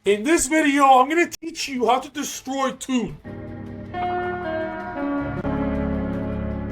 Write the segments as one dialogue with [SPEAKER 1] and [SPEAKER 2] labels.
[SPEAKER 1] In this video, I'm going to teach you how to destroy Toon.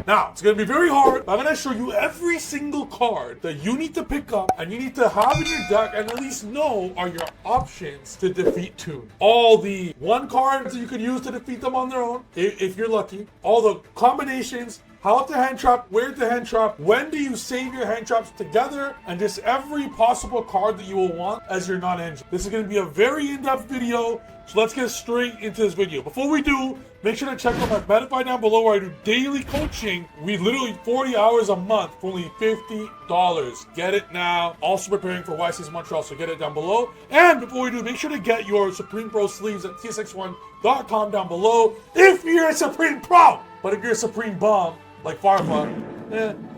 [SPEAKER 1] Now, it's going to be very hard, but I'm going to show you every single card that you need to pick up and you need to have in your deck and at least know are your options to defeat Toon. All the one cards that you could use to defeat them on their own, if you're lucky. All the combinations, how to hand trap, where to hand trap, when do you save your hand traps together, and just every possible card that you will want as your non-engine. This is going to be a very in-depth video, so let's get straight into this video. Before we do, make sure to check out my Spotify down below where I do daily coaching. We literally 40 hours a month for only $50. Get it now. Also preparing for YC's Montreal, so get it down below. And before we do, make sure to get your Supreme Pro sleeves at tsx1.com down below if you're a Supreme Pro. But if you're a Supreme Bum, like Firefly,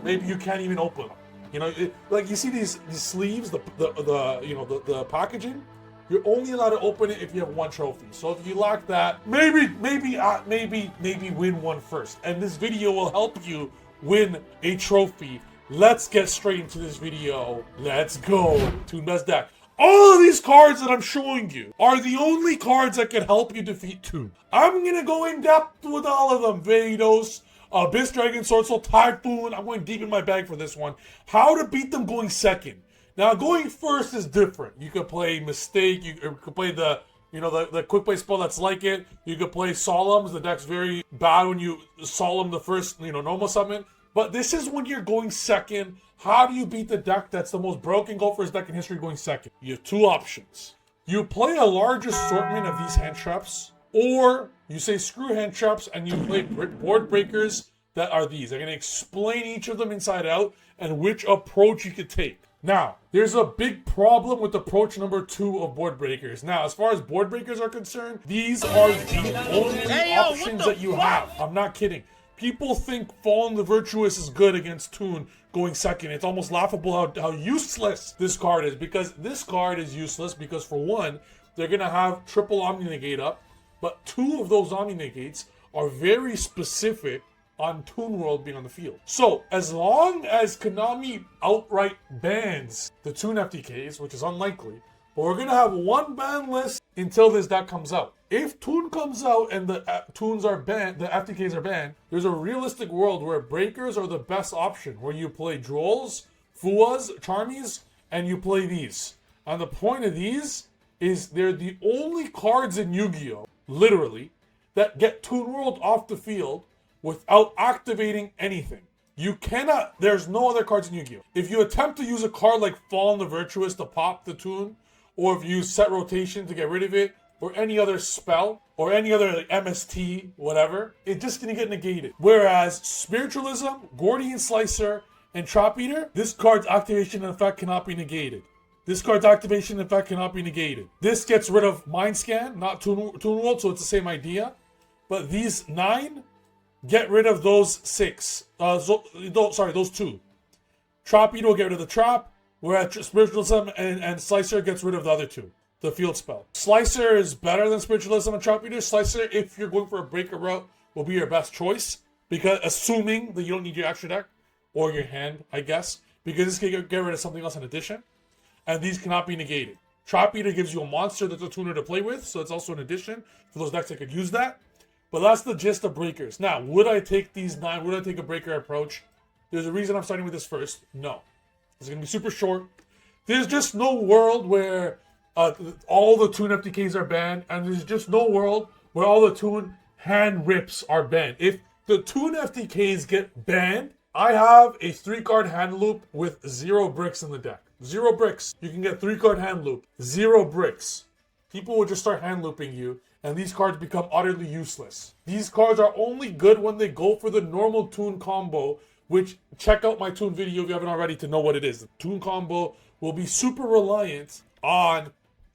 [SPEAKER 1] maybe you can't even open them. You know, like you see these sleeves, the packaging. You're only allowed to open it if you have one trophy. So if you lack that, maybe win one first. And this video will help you win a trophy. Let's get straight into this video. Let's go. Toon Best deck. All of these cards that I'm showing you are the only cards that can help you defeat Toon. I'm gonna go in depth with all of them. Vados, Abyss Dragon, Sword Soul, Typhoon. I'm going deep in my bag for this one. How to beat them going second. Now, going first is different. You could play Mistake. You could play the quick play spell that's like it. You could play Solemns. The deck's very bad when you Solemn the first, normal summon. But this is when you're going second. How do you beat the deck that's the most broken Go First deck in history going second? You have two options. You play a large assortment of these hand traps, or you say screw hand traps and you play board breakers that are these. I'm going to explain each of them inside out and which approach you could take. Now, there's a big problem with approach number 2 of board breakers. Now, as far as board breakers are concerned, these are the only options that you have. I'm not kidding. People think Fallen the Virtuous is good against Toon going second. It's almost laughable how useless this card is, because this card is useless because, for one, they're going to have triple Omni Negate up, but 2 of those Omni Negates are very specific on Toon World being on the field. So, as long as Konami outright bans the Toon FTKs, which is unlikely, but we're going to have one ban list until this deck comes out. If Toon comes out and the Toons are banned, the FTKs are banned, there's a realistic world where breakers are the best option, where you play Drolls, Fuas, Charmies, and you play these. And the point of these is they're the only cards in Yu-Gi-Oh! Literally, that get Toon World off the field without activating anything. You cannot, there's no other cards in Yu-Gi-Oh! If you attempt to use a card like Fallen the Virtuous to pop the Toon, or if you use Set Rotation to get rid of it, or any other spell, or any other like MST, whatever, it's just gonna get negated. Whereas Spiritualism, Gordian Slicer, and Trap Eater, this card's activation effect cannot be negated. This card's activation effect cannot be negated. This gets rid of Mind Scan, not Toon World, so it's the same idea. But these 9 get rid of those 6. Those 2. Trap Eater will get rid of the trap, whereas Spiritualism and Slicer gets rid of the other 2. The field spell. Slicer is better than Spiritualism and Trap Eater. Slicer, if you're going for a breaker route, will be your best choice, because assuming that you don't need your extra deck or your hand, I guess, because this can get rid of something else in addition, and these cannot be negated. Trap Eater gives you a monster that's a tuner to play with, so it's also an addition for those decks that could use that. But that's the gist of breakers. Now, would I take these 9? Would I take a breaker approach? There's a reason I'm starting with this first. No. It's going to be super short. There's just no world where all the Toon FTKs are banned, and there's just no world where all the Toon hand rips are banned. If the Toon FTKs get banned, I have a 3-card hand loop with 0 bricks in the deck. 0 bricks. You can get 3-card hand loop. 0 bricks. People will just start hand looping you, and these cards become utterly useless. These cards are only good when they go for the normal Toon combo, which, check out my Toon video if you haven't already to know what it is. The Toon combo will be super reliant on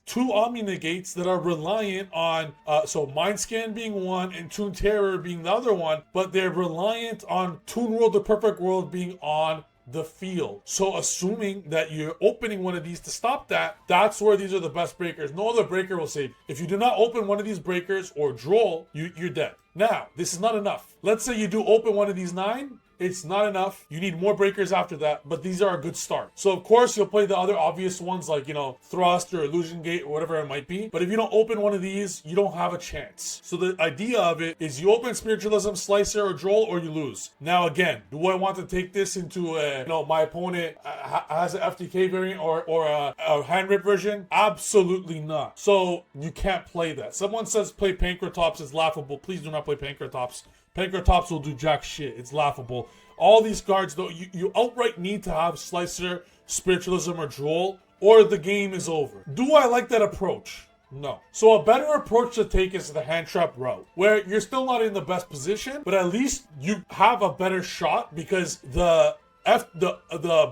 [SPEAKER 1] 2 Omni Negates that are reliant on, so Mind Scan being one and Toon Terror being the other one, but they're reliant on Toon World, the Perfect World being on the field. So assuming that you're opening one of these to stop that, that's where these are the best breakers. No other breaker will save. If you do not open one of these breakers or droll, you're dead. Now, this is not enough. Let's say you do open one of these 9. It's not enough. You need more breakers after that, but these are a good start. So of course you'll play the other obvious ones like, you know, Thrust or Illusion Gate or whatever it might be. But if you don't open one of these, you don't have a chance. So the idea of it is you open Spiritualism, Slicer, or Droll, or you lose. Now again, do I want to take this into you know, my opponent has an FTK variant or a hand rip version? Absolutely not. So you can't play that. Someone says play Pancratops is laughable. Please do not play Pancratops. Pancratops will do jack shit. It's laughable. All these cards, though, you outright need to have Slicer, Spiritualism, or Droll, or the game is over. Do I like that approach? No. So a better approach to take is the hand trap route, where you're still not in the best position, but at least you have a better shot because the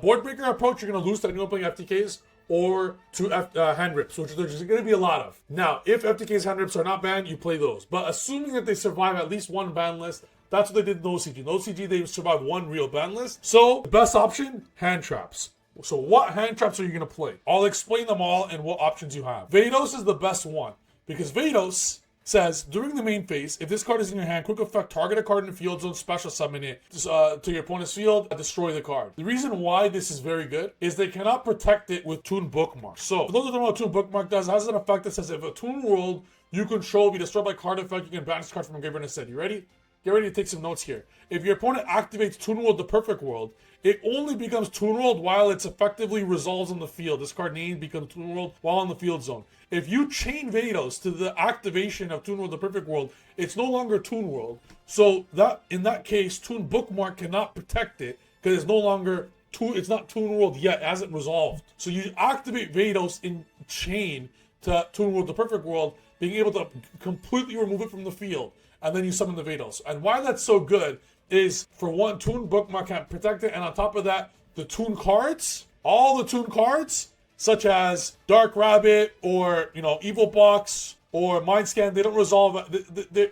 [SPEAKER 1] board breaker approach, you're going to lose to anyone playing FTKs or to hand rips, which there's going to be a lot of. Now, if FTK's hand rips are not banned, you play those. But assuming that they survive at least one ban list, that's what they did in OCG. In OCG, they survived one real ban list. So, the best option, hand traps. So what hand traps are you going to play? I'll explain them all and what options you have. Vados is the best one because Vados says, during the main phase, if this card is in your hand, quick effect, target a card in the field zone, special summon it to your opponent's field, and destroy the card. The reason why this is very good is they cannot protect it with Toon Bookmark. So, for those who don't know what Toon Bookmark does, it has an effect that says if a Toon world you control be destroyed by card effect, you can banish this card from a graveyard instead. You ready? Get ready to take some notes here. If your opponent activates Toon World, the Perfect World, it only becomes Toon World while it's effectively resolves on the field. This card name becomes Toon World while in the field zone. If you chain Vados to the activation of Toon World, the Perfect World, it's no longer Toon World. So that in that case, Toon Bookmark cannot protect it because it's no longer it's not Toon World yet, it hasn't resolved. So you activate Vados in chain to Toon World, the Perfect World, being able to completely remove it from the field, and then you summon the Vados. And why that's so good is, for one, Toon Bookmark can't protect it, and on top of that, the Toon cards, all the Toon cards, such as Dark Rabbit or, you know, Evil Box or Mind Scan, they don't resolve,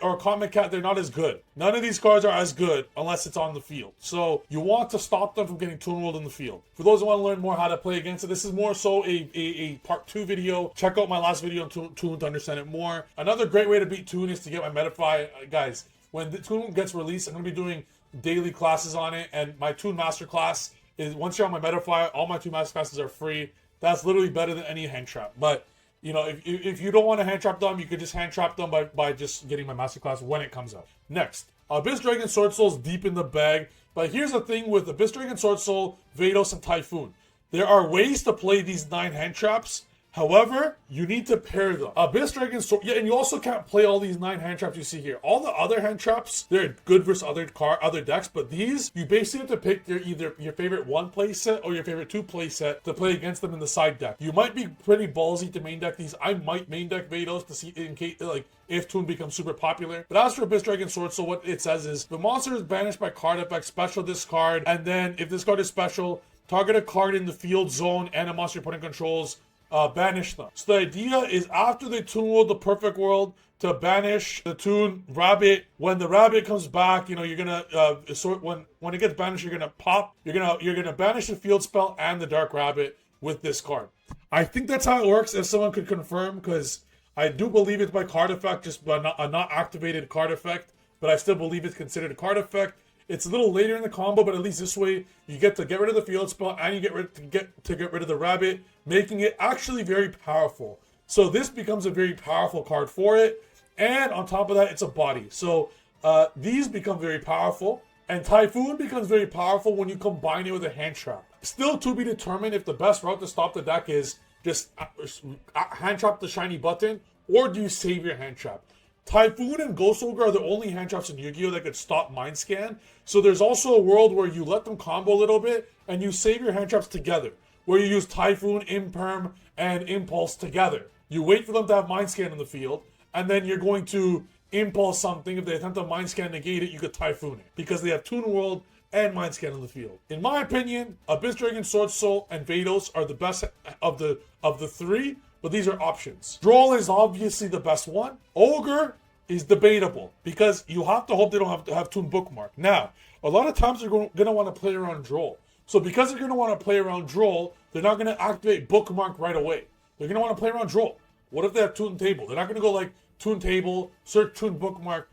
[SPEAKER 1] or Comic Cat, they're not as good. None of these cards are as good unless it's on the field. So you want to stop them from getting Toon World in the field. For those who want to learn more how to play against it, this is more so a part 2 video. Check out my last video on Toon to understand it more. Another great way to beat Toon is to get my Metafy. Guys, when the Toon gets released, I'm going to be doing daily classes on it, and my Toon Masterclass is, once you're on my Metafy, all my Toon Masterclasses are free. That's literally better than any hand trap. But, you know, if you don't want to hand trap them, you could just hand trap them by just getting my Masterclass when it comes out. Next, Abyss Dragon Sword Soul is deep in the bag. But here's the thing with Abyss Dragon Sword Soul, Vados, and Typhoon. There are ways to play these 9 hand traps. However, you need to pair them. Abyss Dragon Sword, yeah, and you also can't play all these 9 hand traps you see here. All the other hand traps, they're good versus other decks, but these, you basically have to pick either your favorite 1 play set or your favorite 2 play set to play against them in the side deck. You might be pretty ballsy to main deck these. I might main deck Vados to see in case, like, if Toon becomes super popular. But as for Abyss Dragon Sword, so what it says is, the monster is banished by card effect, special discard, and then if this card is special, target a card in the field zone and a monster your opponent controls, banish them. So the idea is, after they Toon World the Perfect World, to banish the Toon Rabbit. When the Rabbit comes back, you know, you're gonna when it gets banished, you're gonna banish the field spell and the Dark Rabbit with this card. I think that's how it works. If someone could confirm, because I do believe it's by card effect, just by a not activated card effect, but I still believe it's considered a card effect. It's a little later in the combo, but at least this way you get to get rid of the field spell and you get rid of the Rabbit, making it actually very powerful. So this becomes a very powerful card for it, and on top of that, it's a body. So these become very powerful, and Typhoon becomes very powerful when you combine it with a hand trap. Still to be determined if the best route to stop the deck is just hand trap the shiny button, or do you save your hand trap? Typhoon and Ghost Ogre are the only hand traps in Yu-Gi-Oh! That could stop Mind Scan. So there's also a world where you let them combo a little bit and you save your hand traps together, where you use Typhoon, Imperm, and Impulse together. You wait for them to have Mind Scan in the field, and then you're going to Impulse something. If they attempt to Mind Scan negate it, you could Typhoon it, because they have Toon World and Mind Scan in the field. In my opinion, Abyss Dragon, Sword Soul, and Vados are the best of the 3. But these are options. Droll is obviously the best one. Ogre is debatable, because you have to hope they don't have to have Toon Bookmark. Now, a lot of times they're going to want to play around Droll. So because they're going to want to play around Droll, they're not going to activate Bookmark right away. They're going to want to play around Droll. What if they have Toon Table? They're not going to go like Toon Table, search Toon Bookmark,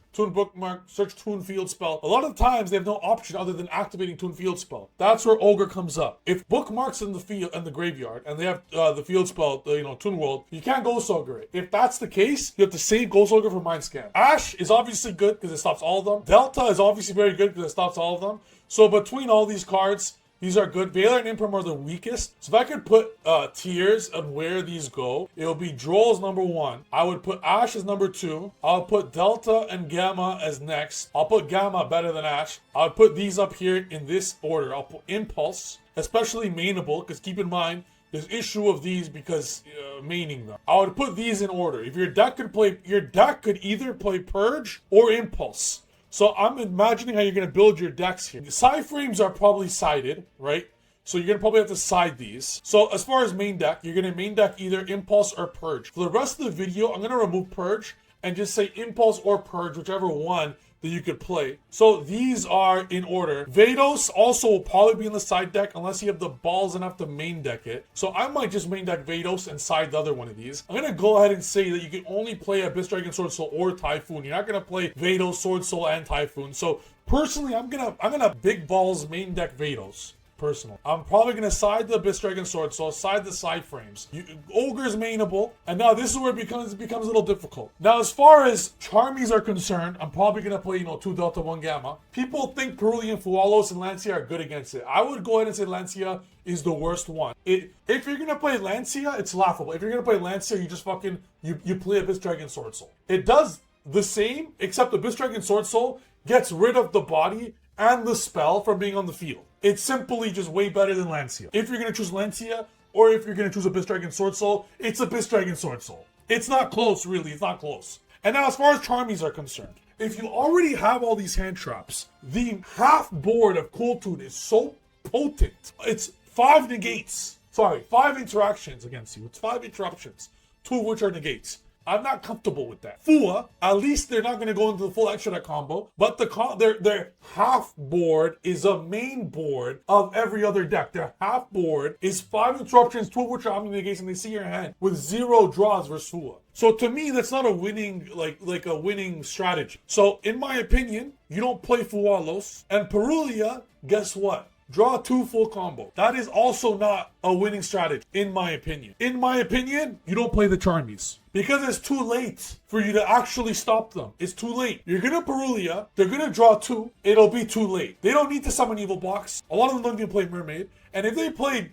[SPEAKER 1] search Toon Field Spell. A lot of times they have no option other than activating Toon Field Spell. That's where Ogre comes up. If Bookmark's in the field and the graveyard and they have the Field Spell, Toon World, you can't Ghost Ogre it. If that's the case, you have to save Ghost Ogre for Mind Scan. Ash is obviously good because it stops all of them. Delta is obviously very good because it stops all of them. So between all these cards, these are good. Veiler and Imprim are the weakest. So if I could put tiers of where these go, it would be Droll's number 1. I would put Ash as number 2. I'll put Delta and Gamma as next. I'll put Gamma better than Ash. I'll put these up here in this order. I'll put Impulse, especially mainable, because keep in mind, there's issue of these because maining them. I would put these in order. If your deck could either play Purge or Impulse. So I'm imagining how you're going to build your decks here. The side frames are probably sided, right? So you're going to probably have to side these. So as far as main deck, you're going to main deck either Impulse or Purge. For the rest of the video, I'm going to remove Purge and just say Impulse or Purge, whichever one that you could play. So these are in order. Vados also will probably be in the side deck unless you have the balls enough to main deck it. So I might just main deck Vados and side the other one of these. I'm gonna go ahead and say that you can only play Abyss Dragon Sword Soul or Typhoon. You're not gonna play Vados, Sword Soul, and Typhoon. So personally, I'm gonna big balls main deck Vados. Personal. I'm probably going to side the Abyss Dragon Sword, so I'll side the side frames. Ogre's mainable, and now this is where it becomes a little difficult. Now, as far as Charmies are concerned, I'm probably going to play, 2 Delta, 1 Gamma. People think Perulian, Fualos, and Lancia are good against it. I would go ahead and say Lancia is the worst one. If you're going to play Lancia, it's laughable. If you're going to play Lancia, you just fucking, you play Abyss Dragon Sword Soul. It does the same, except Abyss Dragon Sword Soul gets rid of the body and the spell from being on the field. It's simply just way better than Lancia. If you're going to choose Lancia, or if you're going to choose Abyss Dragon Sword Soul, it's Abyss Dragon Sword Soul. It's not close, really. It's not close. And now, as far as Charmies are concerned, if you already have all these hand traps, the half board of Cool Toon is so potent. It's 5 negates. Sorry, 5 interactions against you. It's 5 interruptions, 2 of which are negates. I'm not comfortable with that. Fua, at least they're not going to go into the full extra deck combo, but their half board is a main board of every other deck. Their half board is 5 interruptions, 2 of which are omni negates, and they see your hand with 0 draws versus Fua. So to me, that's not a winning, like a winning strategy. So in my opinion, you don't play Fualos, and Perulia, guess what? Draw 2 full combo. That is also not a winning strategy, in my opinion. In my opinion, you don't play the Charmies. Because it's too late for you to actually stop them. It's too late. You're gonna Perulia, they're gonna draw 2, it'll be too late. They don't need to summon Evil Box. A lot of them don't even play Mermaid. And if they play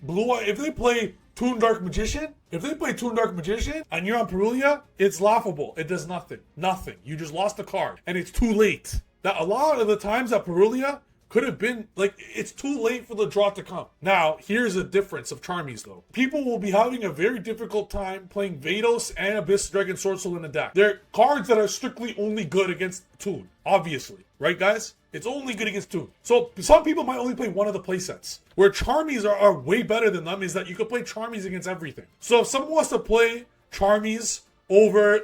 [SPEAKER 1] Toon Dark Magician, and you're on Perulia, it's laughable. It does nothing. Nothing. You just lost a card. And it's too late. That a lot of the times that Perulia could have been, it's too late for the draw to come. Now, here's the difference of Charmies, though. People will be having a very difficult time playing Vados and Abyss Dragon Sword Soul in a deck. They're cards that are strictly only good against Toon, obviously. Right, guys? It's only good against Toon. So, some people might only play one of the playsets. Where Charmies are way better than them is that you can play Charmies against everything. So, if someone wants to play Charmies over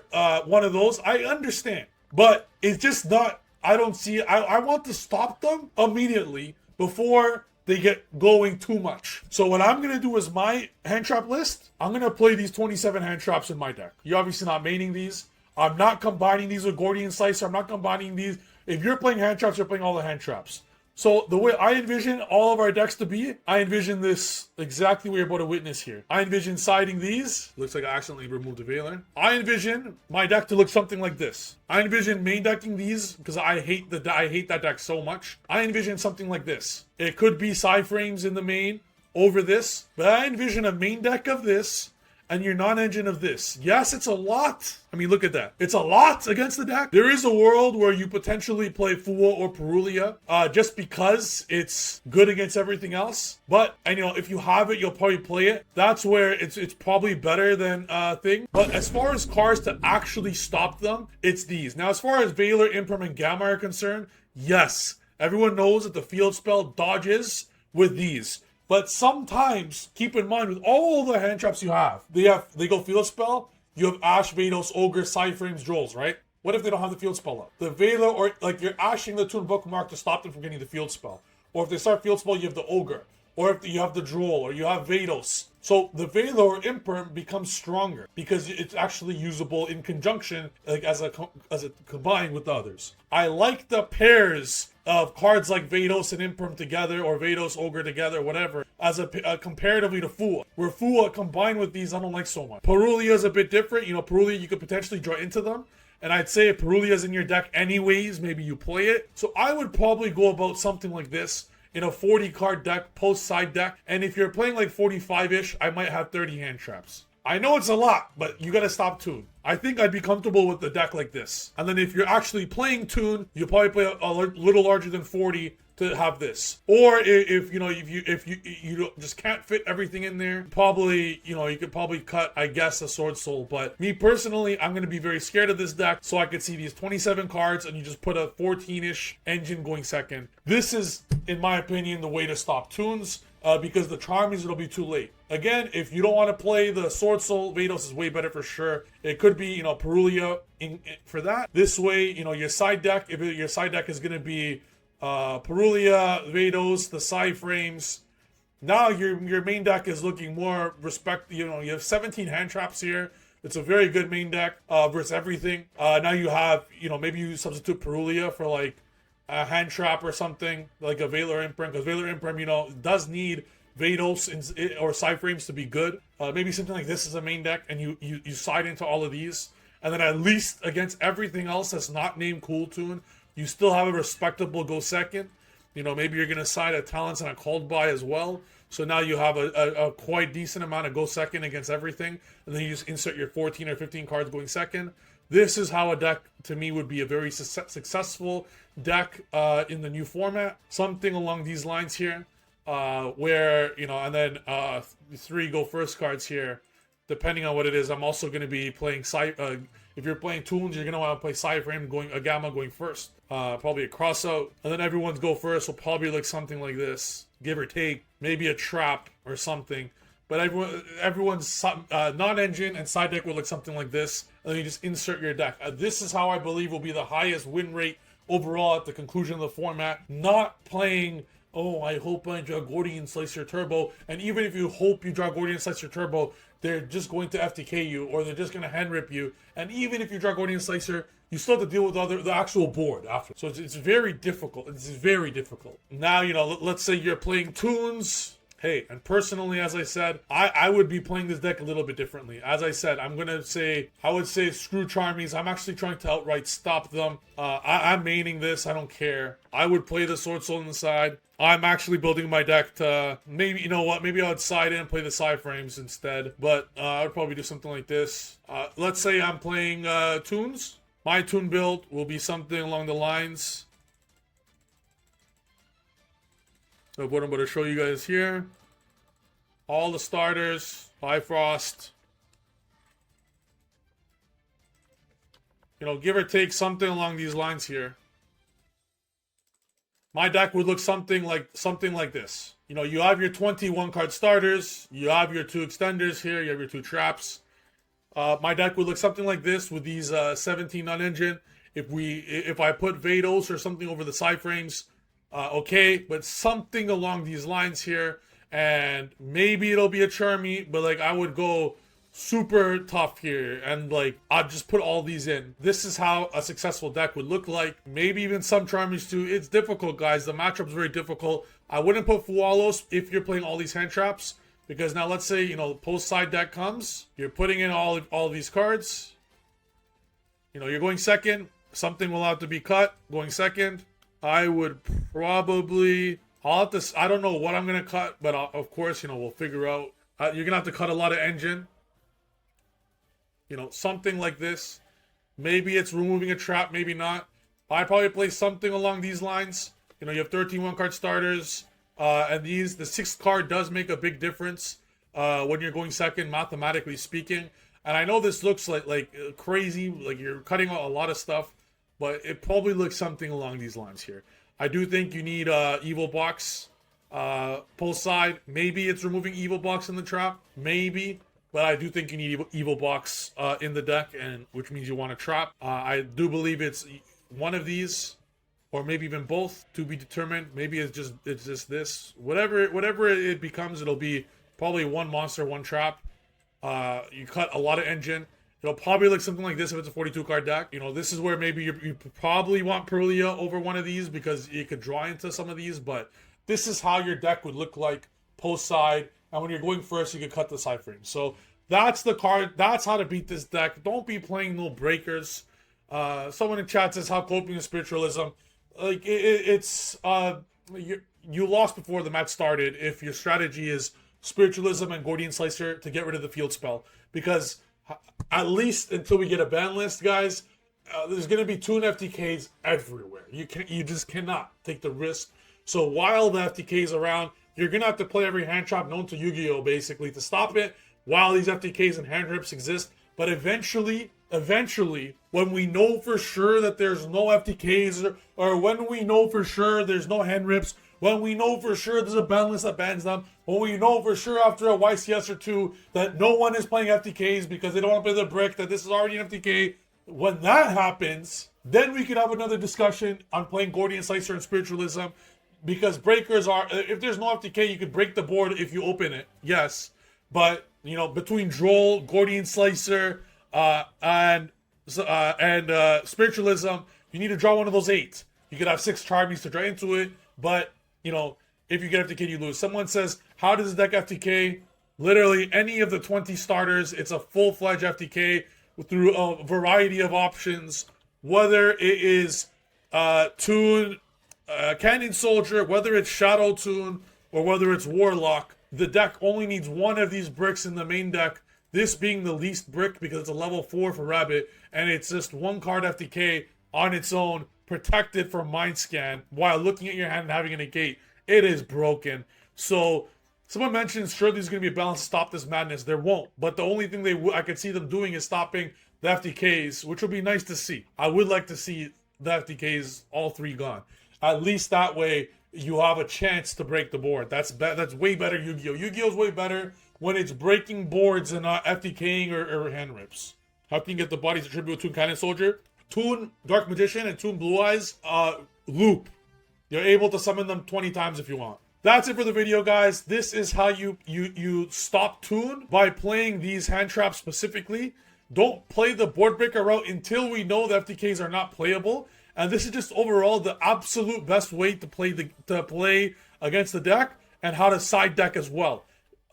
[SPEAKER 1] one of those, I understand. But it's just not... I don't see it. I want to stop them immediately before they get going too much. So what I'm going to do is my hand trap list. I'm going to play these 27 hand traps in my deck. You're obviously not maining these. I'm not combining these with Gordian Slicer. I'm not combining these. If you're playing hand traps, you're playing all the hand traps. So the way I envision all of our decks to be, I envision this exactly what you're about to witness here. I envision siding these. Looks like I accidentally removed the Veiler. I envision my deck to look something like this. I envision main decking these because I hate that deck so much. I envision something like this. It could be side frames in the main over this, but I envision a main deck of this and your non-engine of this. Yes, it's a lot. I mean, look at that. It's a lot against the deck. There is a world where you potentially play Fua or Perulia just because it's good against everything else. But, and if you have it, you'll probably play it. That's where it's probably better than thing. But as far as cards to actually stop them, it's these. Now, as far as Veiler, Imprim, and Gamma are concerned, yes. Everyone knows that the field spell dodges with these. But sometimes, keep in mind, with all the hand traps you have, they go field spell, you have Ash, Vados, Ogre, side frames, Drolls, right? What if they don't have the field spell up? The Veiler, or you're ashing the Toon Bookmark to stop them from getting the field spell. Or if they start field spell, you have the Ogre. or if you have the Droll, or you have Vados. So the Velo or Imperm becomes stronger because it's actually usable in conjunction, like as a combined with the others. I like the pairs of cards like Vados and Imperm together, or Vados Ogre together, whatever, as a comparatively to Fua. Where Fua combined with these, I don't like so much. Parulia is a bit different. You know, Parulia you could potentially draw into them. And I'd say if Parulia's in your deck anyways, maybe you play it. So I would probably go about something like this in a 40 card deck, post side deck. And if you're playing like 45-ish, I might have 30 hand traps. I know it's a lot, but you gotta stop Toon. I think I'd be comfortable with the deck like this. And then if you're actually playing Toon, you'll probably play a little larger than 40 to have this. Or if you just can't fit everything in there, probably, you could probably cut, I guess, a Sword Soul. But me personally, I'm gonna be very scared of this deck, so I could see these 27 cards and you just put a 14-ish engine going second. This is, in my opinion, the way to stop Toons. Because the Charmies, it'll be too late. Again, if you don't want to play the Sword Soul, Vados is way better for sure. It could be, Parulia for that. This way, your side deck, if your side deck is going to be Parulia, Vados, the side frames, now your main deck is looking more you have 17 hand traps here. It's a very good main deck versus everything. Now you have, maybe you substitute Parulia for like a hand trap or something like a Valor Imprint, because Valor Imprint, does need Vados or side frames to be good. Maybe something like this is a main deck, and you side into all of these, and then at least against everything else that's not named Cool Toon, you still have a respectable go second. Maybe you're gonna side a Talents and a Cold Buy as well. So now you have a quite decent amount of go second against everything, and then you just insert your 14 or 15 cards going second. This is how a deck, to me, would be a very successful deck in the new format. Something along these lines here, where, and then 3 go first cards here, depending on what it is. I'm also going to be playing if you're playing Toons, you're going to want to play side frame, a Gamma going first. Probably a cross out. And then everyone's go first will probably look something like this, give or take. Maybe a trap or something. But everyone's non-engine and side deck will look something like this. And then you just insert your deck. This is how I believe will be the highest win rate overall at the conclusion of the format. Not playing, oh, I hope I draw Gordian Slicer Turbo. And even if you hope you draw Gordian Slicer Turbo, they're just going to FTK you, or they're just going to hand rip you. And even if you draw Gordian Slicer, you still have to deal with the actual board after. So it's very difficult. It's very difficult. Now, let's say you're playing Toons. Hey, and personally, as I said, I would be playing this deck a little bit differently. As I said, I would say screw Charmies. I'm actually trying to outright stop them. I'm maining this. I don't care. I would play the Sword Soul on the side. I'm actually building my deck to maybe, maybe I would side in and play the side frames instead. But I would probably do something like this. Let's say I'm playing Toons. My Toon build will be something along the lines of what I'm going to show you guys here. All the starters, Bifrost. Give or take something along these lines here. My deck would look something like this. You have your 21 card starters, you have your 2 extenders here, you have your 2 traps. My deck would look something like this with these 17 non-engine. If I put Vados or something over the side frames, okay, but something along these lines here, and maybe it'll be a Charmy, but I would go super tough here, and I'd just put all these in. This is how a successful deck would look like. Maybe even some Charmies too. It's difficult, guys. The matchup's very difficult. I wouldn't put Fualos if you're playing all these hand traps, because now let's say, post side deck comes, you're putting in all these cards, you're going second, something will have to be cut going second. I would probably, I don't know what I'm going to cut, but of course, we'll figure out. You're going to have to cut a lot of engine. Something like this. Maybe it's removing a trap, maybe not. I'd probably play something along these lines. You have 13 one-card starters. And the 6th card does make a big difference when you're going second, mathematically speaking. And I know this looks like crazy, like you're cutting out a lot of stuff, but it probably looks something along these lines here. I do think you need Evil Box post side. Maybe it's removing Evil Box in the trap, maybe. But I do think you need Evil Box in the deck, and which means you want a trap. I do believe it's one of these. or maybe even both, to be determined. Maybe it's just this. Whatever it becomes, it'll be probably one monster, one trap. You cut a lot of engine. It'll probably look something like this if it's a 42 card deck. You know, this is where maybe you probably want Perulia over one of these because you could draw into some of these, but this is how your deck would look like post side. And when you're going first, you can cut the side frame. So that's the card. That's how to beat this deck. Don't be playing no breakers. Someone in chat says, how coping with spiritualism? Like, you lost before the match started if your strategy is spiritualism and Gordian Slicer to get rid of the field spell. Because at least until we get a ban list, guys, there's going to be Toon FTKs everywhere. You just cannot take the risk. So while the FTK is around, you're going to have to play every hand trap known to Yu-Gi-Oh! Basically to stop it while these FTKs and hand rips exist. But eventually, when we know for sure that there's no FTKs, or when we know for sure there's no hand rips, when we know for sure there's a ban list that bans them, when we know for sure after a YCS or two that no one is playing FTKs because they don't want to play the brick, that this is already an FTK, when that happens, then we could have another discussion on playing Gordian Slicer and Spiritualism, because breakers are, if there's no FTK, you could break the board if you open it, yes, but, you know, between Droll, Gordian Slicer, and Spiritualism, you need to draw one of those 8. You could have 6 Charmies to draw into it, but, you know, if you get FTK, you lose. Someone says, how does this deck FTK? Literally, any of the 20 starters, it's a full-fledged FTK through a variety of options, whether it is Toon, Canyon Soldier, whether it's Shadow Toon, or whether it's Warlock. The deck only needs one of these bricks in the main deck, this being the least brick because it's a level 4 for Rabbit, and it's just 1 card FTK on its own, protected from Mind Scan, while looking at your hand and having a negate. It is broken. So, someone mentioned, sure there's going to be a balance to stop this madness. There won't. But the only thing I could see them doing is stopping the FTKs, which would be nice to see. I would like to see the FTKs, all 3 gone. At least that way, you have a chance to break the board. That's way better Yu-Gi-Oh! Yu-Gi-Oh! Is way better when it's breaking boards and not FTKing or hand rips. How can you get the bodies attributed to Toon Cannon Soldier? Toon Dark Magician and Toon Blue Eyes loop. You're able to summon them 20 times if you want. That's it for the video, guys. This is how you stop Toon by playing these hand traps specifically. Don't play the board breaker route until we know the FTKs are not playable. And this is just overall the absolute best way to play against the deck, and how to side deck as well.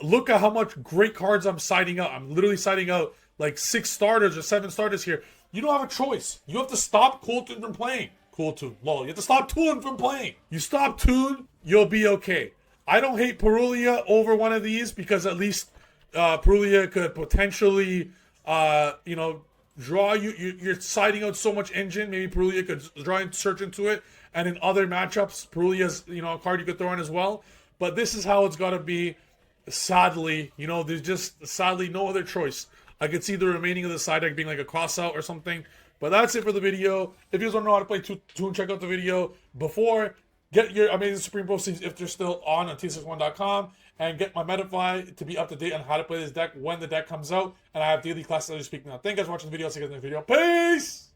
[SPEAKER 1] Look at how much great cards I'm siding out. I'm literally siding out like 6 starters or 7 starters here. You don't have a choice. You have to stop Cool Toon from playing. Cool Toon, lol. You have to stop Toon from playing. You stop Toon, you'll be okay. I don't hate Perulia over one of these because at least Perulia could potentially, you know, draw you. You're siding out so much engine. Maybe Perulia could draw and search into it. And in other matchups, Perulia's, you know, a card you could throw in as well. But this is how it's got to be. Sadly, you know, there's just sadly no other choice. I could see the remaining of the side deck being like a cross out or something. But that's it for the video. If you guys want to know how to play Toon, check out the video before. Get your Amazing Supreme proceeds if they're still on T61.com. And get my Metafy to be up to date on how to play this deck when the deck comes out. And I have daily classes that I'm speaking on. Thank you guys for watching the video. I'll see you guys in the next video. Peace!